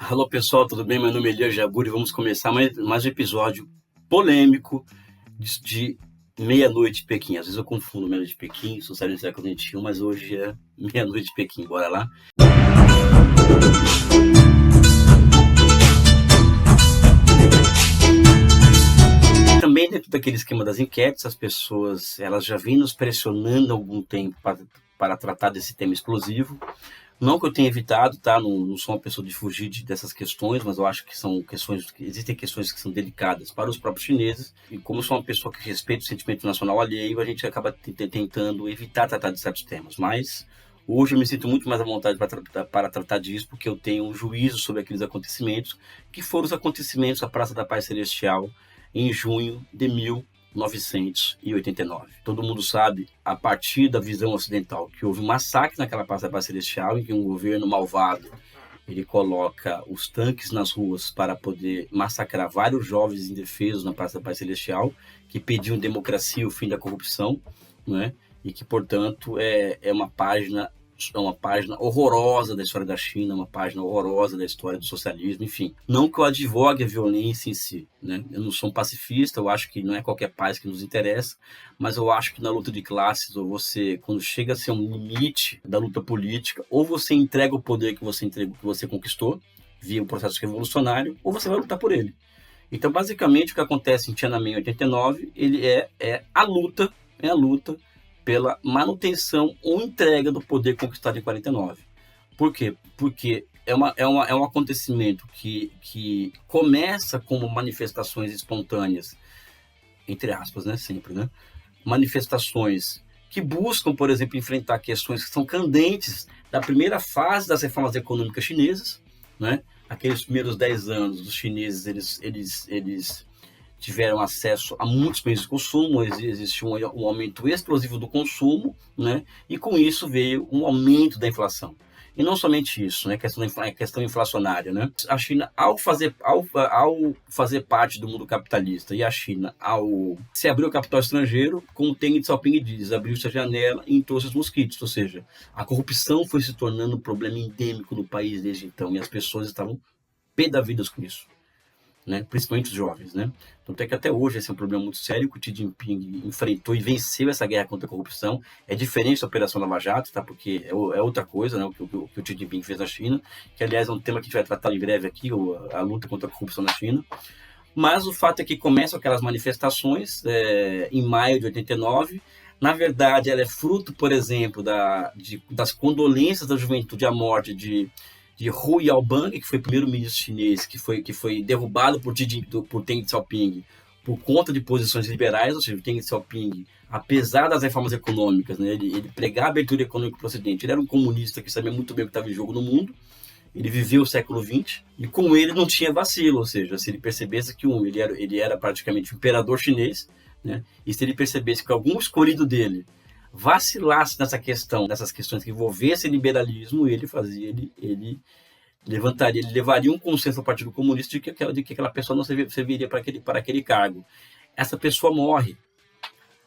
Alô pessoal, tudo bem? Meu nome é Elias Jabur e vamos começar mais um episódio polêmico de Meia-Noite de Pequim. Às vezes eu confundo Meia-Noite de Pequim, sou sério do século XXI, mas hoje é Meia-Noite de Pequim. Bora lá? Também dentro daquele esquema das enquetes, as pessoas elas já vêm nos pressionando há algum tempo para tratar desse tema explosivo. Não que eu tenha evitado, tá? Não sou uma pessoa de fugir dessas questões, mas eu acho que existem questões que são delicadas para os próprios chineses. E como eu sou uma pessoa que respeita o sentimento nacional alheio, a gente acaba tentando evitar tratar de certos temas. Mas hoje eu me sinto muito mais à vontade para tratar disso, porque eu tenho um juízo sobre aqueles acontecimentos, que foram os acontecimentos da Praça da Paz Celestial em junho de 1989. Todo mundo sabe, a partir da visão ocidental, que houve um massacre naquela Praça da Paz Celestial, em que um governo malvado ele coloca os tanques nas ruas para poder massacrar vários jovens indefesos na Praça da Paz Celestial, que pediam democracia e o fim da corrupção, né? E que, portanto, é uma página horrorosa da história da China, uma página horrorosa da história do socialismo, enfim. Não que eu advogue a violência em si, né? Eu não sou um pacifista, eu acho que não é qualquer paz que nos interessa, mas eu acho que na luta de classes, ou você, quando chega a ser um limite da luta política, ou você entrega o poder que você conquistou, via um processo revolucionário, ou você vai lutar por ele. Então, basicamente, o que acontece em Tiananmen em 89, ele é a luta pela manutenção ou entrega do poder conquistado em 49. Por quê? Porque é um acontecimento que começa como manifestações espontâneas, entre aspas, né? Sempre, né? Manifestações que buscam, por exemplo, enfrentar questões que são candentes da primeira fase das reformas econômicas chinesas, né? Aqueles primeiros 10 anos dos chineses, eles tiveram acesso a muitos meios de consumo, existiu um aumento explosivo do consumo, né? E com isso veio um aumento da inflação. E não somente isso, né? Questão inflacionária, né? A China, ao fazer parte do mundo capitalista, e a China, ao se abrir o capital estrangeiro, como o Deng Xiaoping diz, abriu-se a janela e entrou os mosquitos, ou seja, a corrupção foi se tornando um problema endêmico no país desde então, e as pessoas estavam pé da vida com isso. Né? Principalmente os jovens, né? Tanto é que até hoje esse é um problema muito sério que o Xi Jinping enfrentou e venceu essa guerra contra a corrupção. É diferente da Operação Lava Jato, tá? Porque é outra coisa, né? O que o Xi Jinping fez na China, que aliás é um tema que a gente vai tratar em breve aqui, a luta contra a corrupção na China. Mas o fato é que começam aquelas manifestações em maio de 89. Na verdade, ela é fruto, por exemplo, das condolências da juventude à morte de Hu Yaobang, que foi o primeiro-ministro chinês, que foi derrubado por Deng Xiaoping por conta de posições liberais, ou seja, o Deng Xiaoping, apesar das reformas econômicas, né, ele pregar a abertura econômica para o Ocidente, ele era um comunista que sabia muito bem o que estava em jogo no mundo, ele viveu o século XX, e com ele não tinha vacilo, ou seja, se ele percebesse que ele era praticamente o imperador chinês, né, e se ele percebesse que algum escolhido dele vacilasse nessas questões que envolvessem liberalismo, ele levaria um consenso ao Partido Comunista de que aquela pessoa não serviria para aquele cargo. Essa pessoa morre,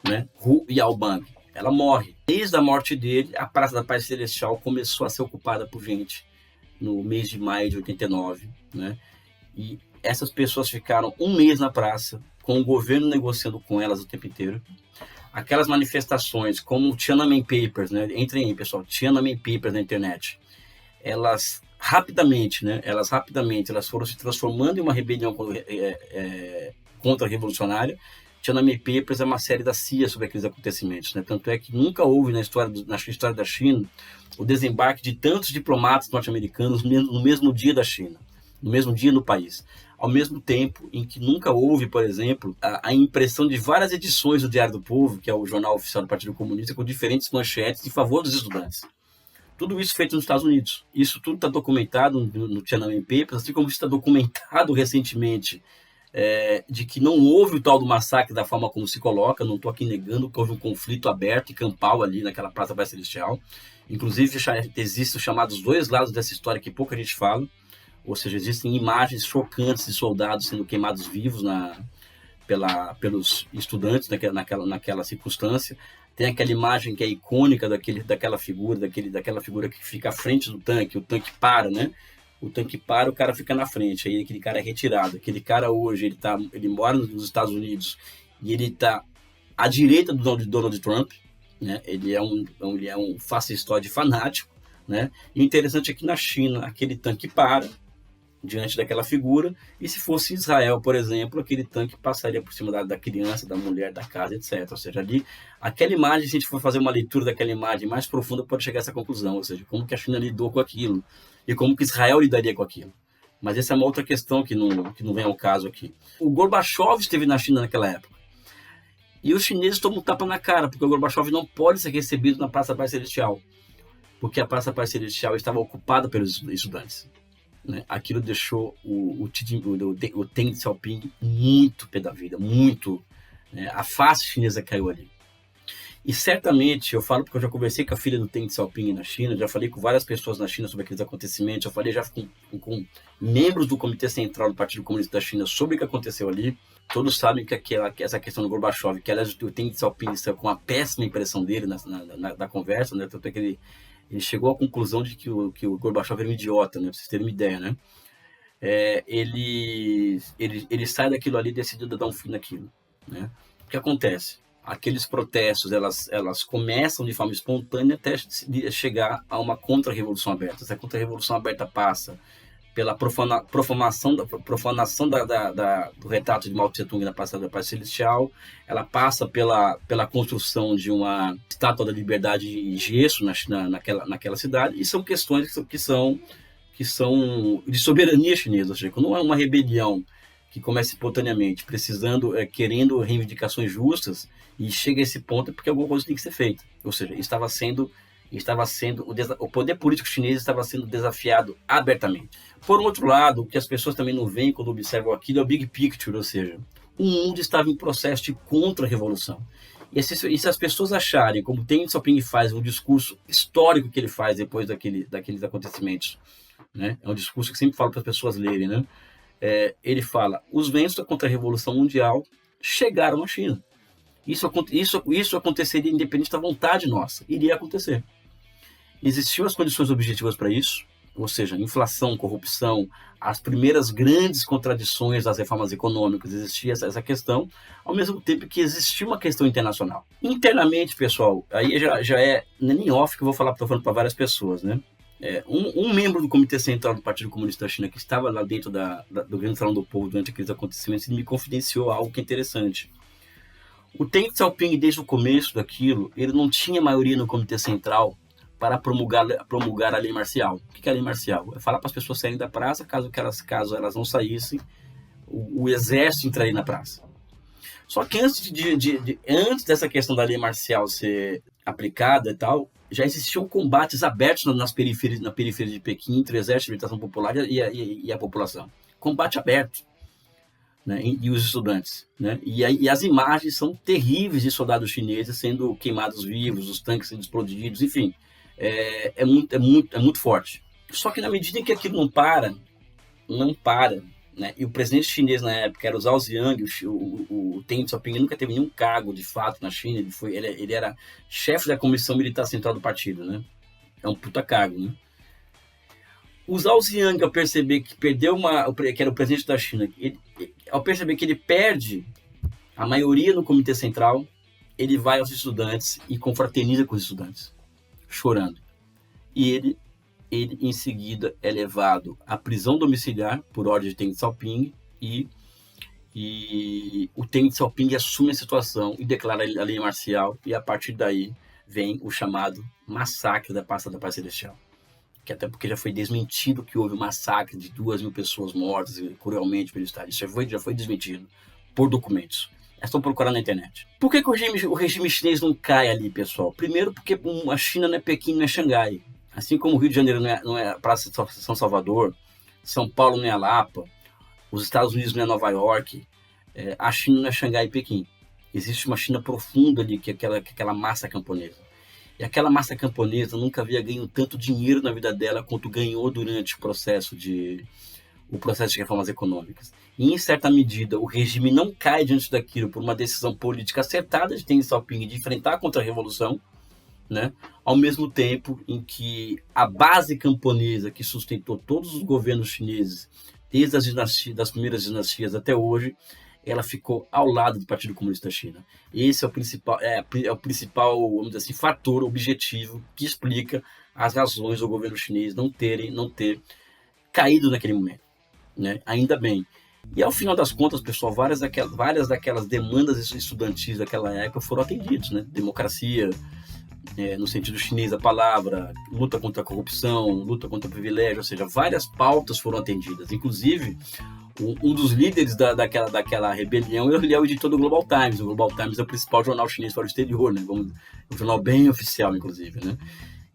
né? Hu Yaobang, ela morre. Desde a morte dele, a Praça da Paz Celestial começou a ser ocupada por gente no mês de maio de 89, né? E essas pessoas ficaram um mês na praça, com o governo negociando com elas o tempo inteiro. Aquelas manifestações como o Tiananmen Papers, né? Entrem aí, pessoal, Tiananmen Papers na internet. Elas rapidamente foram se transformando em uma rebelião contra-revolucionária. Tiananmen Papers é uma série da CIA sobre aqueles acontecimentos, né? Tanto é que nunca houve na história da China o desembarque de tantos diplomatas norte-americanos no mesmo dia da China, no mesmo dia no país. Ao mesmo tempo em que nunca houve, por exemplo, a impressão de várias edições do Diário do Povo, que é o jornal oficial do Partido Comunista, com diferentes manchetes em favor dos estudantes. Tudo isso feito nos Estados Unidos. Isso tudo está documentado no Tiananmen Papers, assim como está documentado recentemente de que não houve o tal do massacre da forma como se coloca. Não estou aqui negando que houve um conflito aberto e campal ali naquela Praça da Paz Celestial. Inclusive, existem os chamados dois lados dessa história que pouca gente fala. Ou seja, existem imagens chocantes de soldados sendo queimados vivos pelos estudantes naquela circunstância. Tem aquela imagem que é icônica daquela figura que fica à frente do tanque, o tanque para, né? o tanque para, o cara fica na frente, aí aquele cara é retirado. Aquele cara hoje, ele mora nos Estados Unidos e ele está à direita do Donald Trump, né? Ele é um fascistoide fanático, né? E o interessante é que na China, aquele tanque para diante daquela figura, e se fosse Israel, por exemplo, aquele tanque passaria por cima da criança, da mulher, da casa, etc. Ou seja, ali, aquela imagem, se a gente for fazer uma leitura daquela imagem mais profunda, pode chegar a essa conclusão, ou seja, como que a China lidou com aquilo, e como que Israel lidaria com aquilo. Mas essa é uma outra questão que não vem ao caso aqui. O Gorbachev esteve na China naquela época, e os chineses tomam um tapa na cara, porque o Gorbachev não pode ser recebido na Praça Pai Celestial, porque a Praça Pai Celestial estava ocupada pelos estudantes. Né? Aquilo deixou o Deng Xiaoping muito pé da vida, muito, né? A face chinesa caiu ali. E certamente, eu falo porque eu já conversei com a filha do Deng Xiaoping na China, já falei com várias pessoas na China sobre aqueles acontecimentos, eu falei já com membros do Comitê Central do Partido Comunista da China sobre o que aconteceu ali. Todos sabem que essa questão do Gorbachev, que aliás o Deng Xiaoping saiu com uma péssima impressão dele na conversa, né? Tanto é que ele chegou à conclusão de que o Gorbachev era um idiota, né? Pra vocês terem uma ideia, né? Ele sai daquilo ali decidido a dar um fim naquilo, né? O que acontece? Aqueles protestos, elas começam de forma espontânea até chegar a uma contra-revolução aberta. Essa contra-revolução aberta passa pela profanação do retrato de Mao Tse-tung na Praça da Paz Celestial, ela passa pela construção de uma estátua da liberdade em gesso naquela cidade, e são questões que são de soberania chinesa, ou seja, não é uma rebelião que começa espontaneamente, querendo reivindicações justas, e chega a esse ponto porque alguma coisa tem que ser feita, ou seja, o poder político chinês estava sendo desafiado abertamente. Por outro lado, o que as pessoas também não veem quando observam aquilo é o big picture, ou seja, o mundo estava em processo de contra-revolução. E se as pessoas acharem, como Deng Xiaoping faz, um discurso histórico que ele faz depois daqueles acontecimentos, né? É um discurso que sempre falo para as pessoas lerem, né? Ele fala, os ventos da contra-revolução mundial chegaram à China. Isso aconteceria independente da vontade nossa, iria acontecer. Existiam as condições objetivas para isso, ou seja, inflação, corrupção, as primeiras grandes contradições das reformas econômicas, existia essa questão, ao mesmo tempo que existia uma questão internacional. Internamente, pessoal, aí já é nem off que eu vou falar, estou falando para várias pessoas, né? Um membro do Comitê Central do Partido Comunista da China, que estava lá dentro do Grande Salão do Povo durante aqueles acontecimentos, ele me confidenciou algo que é interessante. O Deng Xiaoping, desde o começo daquilo, ele não tinha maioria no Comitê Central para promulgar a lei marcial. O que é a lei marcial? É falar para as pessoas saírem da praça, caso elas não saíssem, o exército entraria na praça. Só que antes dessa questão da lei marcial ser aplicada e tal, já existiam combates abertos na periferia de Pequim entre o Exército de Libertação Popular e a população. Combate aberto. Né, e os estudantes, né? E as imagens são terríveis de soldados chineses sendo queimados vivos, os tanques sendo explodidos, enfim, é muito forte. Só que na medida em que aquilo não para, né? E o presidente chinês na época era o Zhao Ziyang, o Deng Xiaoping nunca teve nenhum cargo de fato na China, ele era chefe da Comissão Militar Central do partido, né? É um puta cargo, né? O Zhao Ziyang, ao perceber que que era o presidente da China, ao perceber que ele perde a maioria no Comitê Central, ele vai aos estudantes e confraterniza com os estudantes, chorando. E ele em seguida é levado à prisão domiciliar por ordem de Deng Xiaoping e o Deng Xiaoping assume a situação e declara a lei marcial, e a partir daí vem o chamado massacre da Praça da Paz Celestial. Que até porque já foi desmentido que houve um massacre de 2.000 pessoas mortas cruelmente pelo Estado. Isso já foi desmentido por documentos. É só procurar na internet. Por que o regime chinês não cai ali, pessoal? Primeiro porque a China não é Pequim, não é Xangai. Assim como o Rio de Janeiro não é a Praça de São Salvador, São Paulo não é a Lapa, os Estados Unidos não é Nova York, a China não é Xangai e Pequim. Existe uma China profunda ali, que é aquela massa camponesa. E aquela massa camponesa nunca havia ganho tanto dinheiro na vida dela quanto ganhou durante o processo de reformas econômicas. E, em certa medida, o regime não cai diante daquilo por uma decisão política acertada de Deng Xiaoping de enfrentar a contra-revolução, né? Ao mesmo tempo em que a base camponesa que sustentou todos os governos chineses, desde as dinastias, das primeiras dinastias até hoje, ela ficou ao lado do Partido Comunista da China. Esse é o principal, vamos dizer assim, fator objetivo que explica as razões do governo chinês não ter caído naquele momento, né? Ainda bem. E ao final das contas, pessoal, várias daquelas demandas estudantis daquela época foram atendidas, né? Democracia, no sentido chinês da palavra, luta contra a corrupção, luta contra o privilégio, ou seja, várias pautas foram atendidas. Inclusive, um dos líderes daquela rebelião ele é o editor do Global Times. O Global Times é o principal jornal chinês para o exterior, né? Um jornal bem oficial, inclusive, né?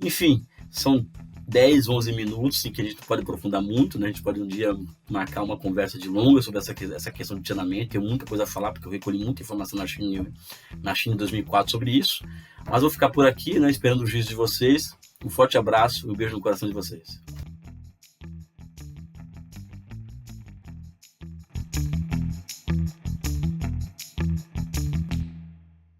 Enfim, são 10, 11 minutos em que a gente pode aprofundar muito, né? A gente pode um dia marcar uma conversa de longa sobre essa questão de treinamento. Tem muita coisa a falar, porque eu recolhi muita informação na China em 2004 sobre isso. Mas vou ficar por aqui, né? Esperando o juízo de vocês. Um forte abraço e um beijo no coração de vocês.